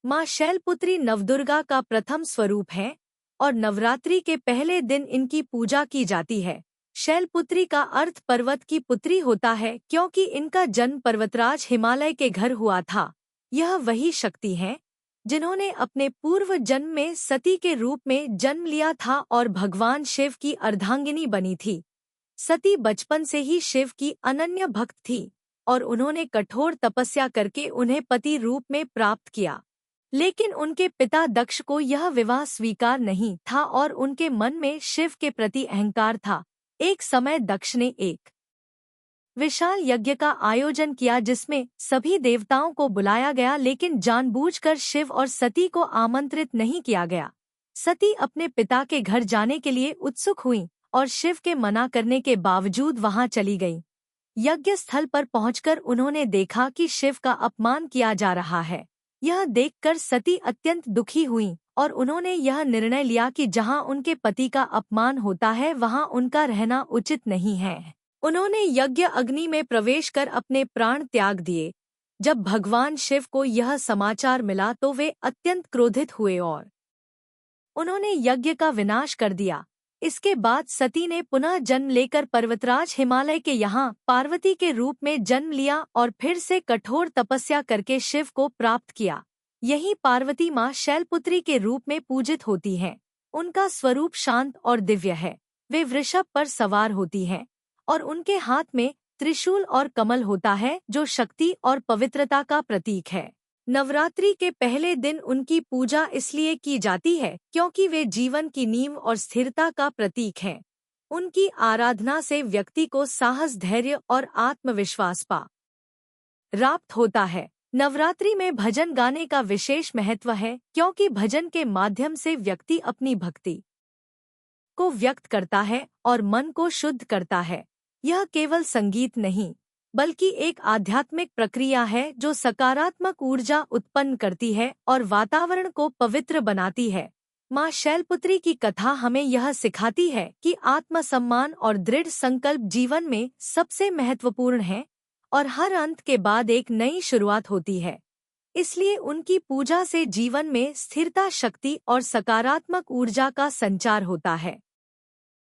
माँ शैलपुत्री नवदुर्गा का प्रथम स्वरूप है और नवरात्रि के पहले दिन इनकी पूजा की जाती है। शैलपुत्री का अर्थ पर्वत की पुत्री होता है क्योंकि इनका जन्म पर्वतराज हिमालय के घर हुआ था। यह वही शक्ति हैं जिन्होंने अपने पूर्व जन्म में सती के रूप में जन्म लिया था और भगवान शिव की अर्धांगिनी बनी थी। सती बचपन से ही शिव की अनन्य भक्त थी और उन्होंने कठोर तपस्या करके उन्हें पति रूप में प्राप्त किया। लेकिन उनके पिता दक्ष को यह विवाह स्वीकार नहीं था और उनके मन में शिव के प्रति अहंकार था। एक समय दक्ष ने एक विशाल यज्ञ का आयोजन किया जिसमें सभी देवताओं को बुलाया गया, लेकिन जानबूझकर शिव और सती को आमंत्रित नहीं किया गया। सती अपने पिता के घर जाने के लिए उत्सुक हुई और शिव के मना करने के बावजूद वहां चली गईं। यज्ञ स्थल पर पहुंचकर उन्होंने देखा कि शिव का अपमान किया जा रहा है। यह देखकर सती अत्यंत दुखी हुई और उन्होंने यह निर्णय लिया कि जहां उनके पति का अपमान होता है वहां उनका रहना उचित नहीं है। उन्होंने यज्ञ अग्नि में प्रवेश कर अपने प्राण त्याग दिए। जब भगवान शिव को यह समाचार मिला तो वे अत्यंत क्रोधित हुए और उन्होंने यज्ञ का विनाश कर दिया। इसके बाद सती ने पुनः जन्म लेकर पर्वतराज हिमालय के यहाँ पार्वती के रूप में जन्म लिया और फिर से कठोर तपस्या करके शिव को प्राप्त किया। यही पार्वती माँ शैलपुत्री के रूप में पूजित होती हैं। उनका स्वरूप शांत और दिव्य है। वे वृषभ पर सवार होती हैं और उनके हाथ में त्रिशूल और कमल होता है जो शक्ति और पवित्रता का प्रतीक है। नवरात्रि के पहले दिन उनकी पूजा इसलिए की जाती है क्योंकि वे जीवन की नींव और स्थिरता का प्रतीक हैं। उनकी आराधना से व्यक्ति को साहस, धैर्य और आत्मविश्वास प्राप्त होता है। नवरात्रि में भजन गाने का विशेष महत्व है क्योंकि भजन के माध्यम से व्यक्ति अपनी भक्ति को व्यक्त करता है और मन को शुद्ध करता है। यह केवल संगीत नहीं बल्कि एक आध्यात्मिक प्रक्रिया है जो सकारात्मक ऊर्जा उत्पन्न करती है और वातावरण को पवित्र बनाती है। माँ शैलपुत्री की कथा हमें यह सिखाती है कि आत्मसम्मान और दृढ़ संकल्प जीवन में सबसे महत्वपूर्ण है और हर अंत के बाद एक नई शुरुआत होती है। इसलिए उनकी पूजा से जीवन में स्थिरता, शक्ति और सकारात्मक ऊर्जा का संचार होता है।